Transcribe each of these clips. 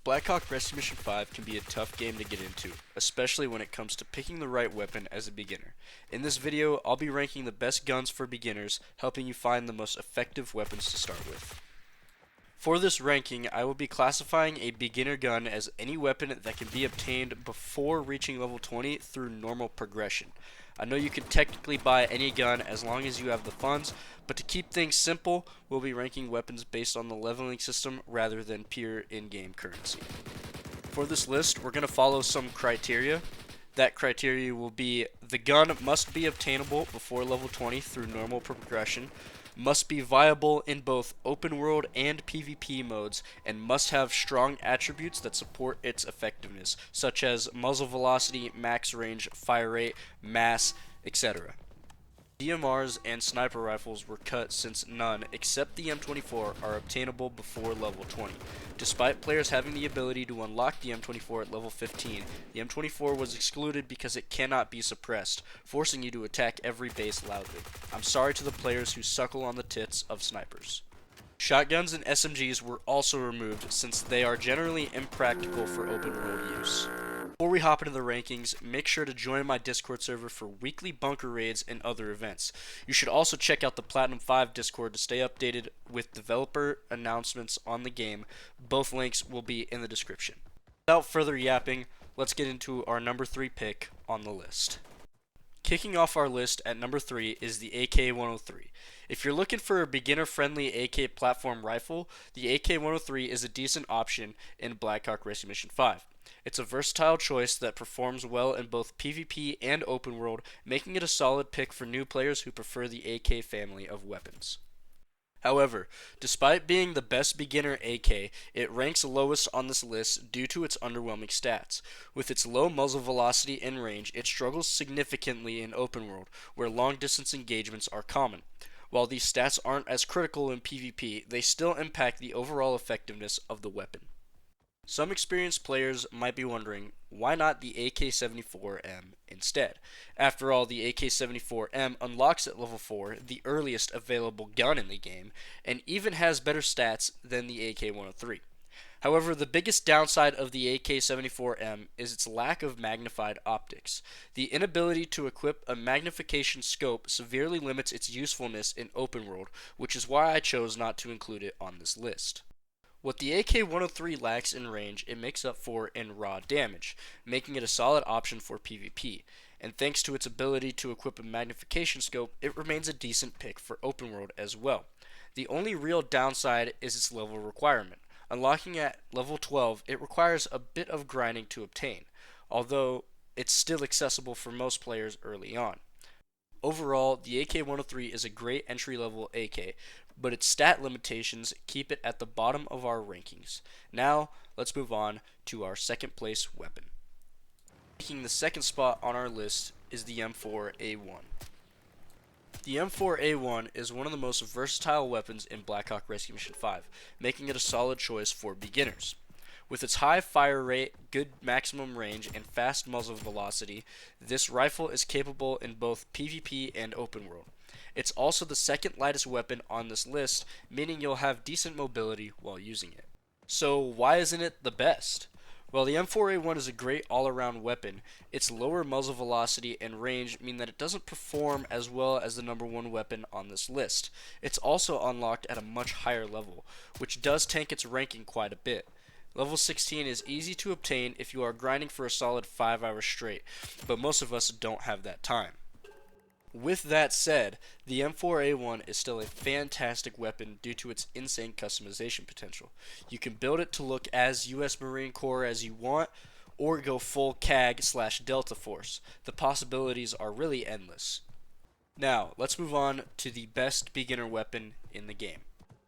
Blackhawk Rescue Mission 5 can be a tough game to get into, especially when it comes to picking the right weapon as a beginner. In this video, I'll be ranking the best guns for beginners, helping you find the most effective weapons to start with. For this ranking, I will be classifying a beginner gun as any weapon that can be obtained before reaching level 20 through normal progression. I know you can technically buy any gun as long as you have the funds, but to keep things simple, we'll be ranking weapons based on the leveling system rather than pure in-game currency. For this list, we're going to follow some criteria. That criteria will be: the gun must be obtainable before level 20 through normal progression, must be viable in both open world and PvP modes, and must have strong attributes that support its effectiveness, such as muzzle velocity, max range, fire rate, mass, etc. DMRs and sniper rifles were cut since none, except the M24, are obtainable before level 20. Despite players having the ability to unlock the M24 at level 15, the M24 was excluded because it cannot be suppressed, forcing you to attack every base loudly. I'm sorry to the players who suckle on the tits of snipers. Shotguns and SMGs were also removed since they are generally impractical for open world use. Before we hop into the rankings, make sure to join my Discord server for weekly bunker raids and other events. You should also check out the Platinum 5 Discord to stay updated with developer announcements on the game. Both links will be in the description. Without further yapping, let's get into our number 3 pick on the list. Kicking off our list at number 3 is the AK-103. If you're looking for a beginner-friendly AK platform rifle, the AK-103 is a decent option in Blackhawk Rescue Mission 5. It's a versatile choice that performs well in both PvP and open world, making it a solid pick for new players who prefer the AK family of weapons. However, despite being the best beginner AK, it ranks lowest on this list due to its underwhelming stats. With its low muzzle velocity and range, it struggles significantly in open world, where long distance engagements are common. While these stats aren't as critical in PvP, they still impact the overall effectiveness of the weapon. Some experienced players might be wondering, why not the AK-74M instead? After all, the AK-74M unlocks at level 4, the earliest available gun in the game, and even has better stats than the AK-103. However, the biggest downside of the AK-74M is its lack of magnified optics. The inability to equip a magnification scope severely limits its usefulness in open world, which is why I chose not to include it on this list. What the AK-103 lacks in range, it makes up for in raw damage, making it a solid option for PvP, and thanks to its ability to equip a magnification scope, it remains a decent pick for open world as well. The only real downside is its level requirement. Unlocking at level 12, it requires a bit of grinding to obtain, although it's still accessible for most players early on. Overall, the AK-103 is a great entry-level AK, but its stat limitations keep it at the bottom of our rankings. Now, let's move on to our second place weapon. Taking the second spot on our list is the M4A1. The M4A1 is one of the most versatile weapons in Blackhawk Rescue Mission 5, making it a solid choice for beginners. With its high fire rate, good maximum range, and fast muzzle velocity, this rifle is capable in both PvP and open world. It's also the second lightest weapon on this list, meaning you'll have decent mobility while using it. So why isn't it the best? Well, the M4A1 is a great all-around weapon. Its lower muzzle velocity and range mean that it doesn't perform as well as the number 1 weapon on this list. It's also unlocked at a much higher level, which does tank its ranking quite a bit. Level 16 is easy to obtain if you are grinding for a solid 5 hours straight, but most of us don't have that time. With that said, the M4A1 is still a fantastic weapon due to its insane customization potential. You can build it to look as US Marine Corps as you want, or go full CAG/Delta Force. The possibilities are really endless. Now, let's move on to the best beginner weapon in the game.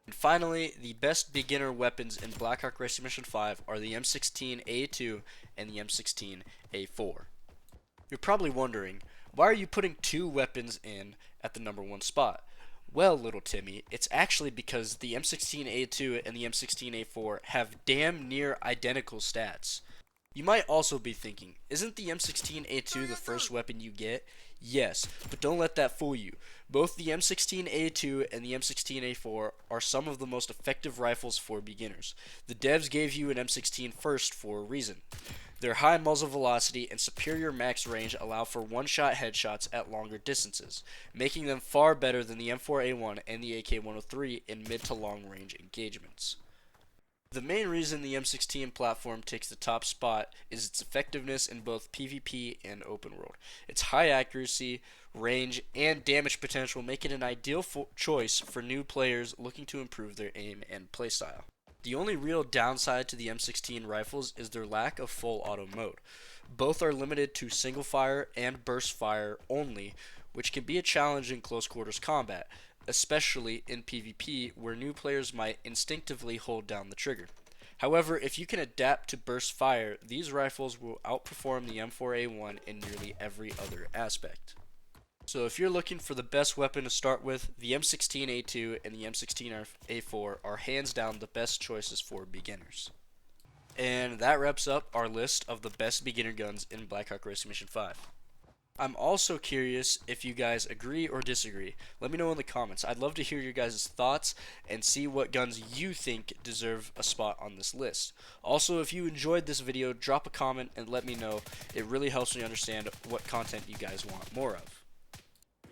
And finally, the best beginner weapons in Blackhawk Rescue Mission 5 are the M16A2 and the M16A4. You're probably wondering, why are you putting 2 weapons in at the number 1 spot? Well, little Timmy, it's actually because the M16A2 and the M16A4 have damn near identical stats. You might also be thinking, isn't the M16A2 the first weapon you get? Yes, but don't let that fool you. Both the M16A2 and the M16A4 are some of the most effective rifles for beginners. The devs gave you an M16 first for a reason. Their high muzzle velocity and superior max range allow for one-shot headshots at longer distances, making them far better than the M4A1 and the AK-103 in mid to long range engagements. The main reason the M16 platform takes the top spot is its effectiveness in both PvP and open world. Its high accuracy, range, and damage potential make it an ideal choice for new players looking to improve their aim and playstyle. The only real downside to the M16 rifles is their lack of full auto mode. Both are limited to single fire and burst fire only, which can be a challenge in close quarters combat, especially in PvP where new players might instinctively hold down the trigger. However, if you can adapt to burst fire, these rifles will outperform the M4A1 in nearly every other aspect. So if you're looking for the best weapon to start with, the M16A2 and the M16A4 are hands down the best choices for beginners. And that wraps up our list of the best beginner guns in Blackhawk Racing Mission 5. I'm also curious if you guys agree or disagree. Let me know in the comments. I'd love to hear your guys' thoughts and see what guns you think deserve a spot on this list. Also, if you enjoyed this video, drop a comment and let me know. It really helps me understand what content you guys want more of.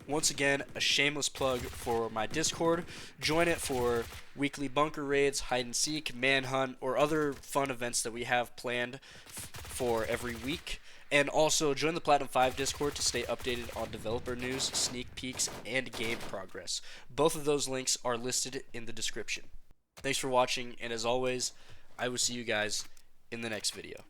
Once again, a shameless plug for my Discord. Join it for weekly bunker raids, hide and seek, manhunt, or other fun events that we have planned for every week. And also join the Platinum 5 Discord to stay updated on developer news, sneak peeks, and game progress. Both of those links are listed in the description. Thanks for watching, and as always, I will see you guys in the next video.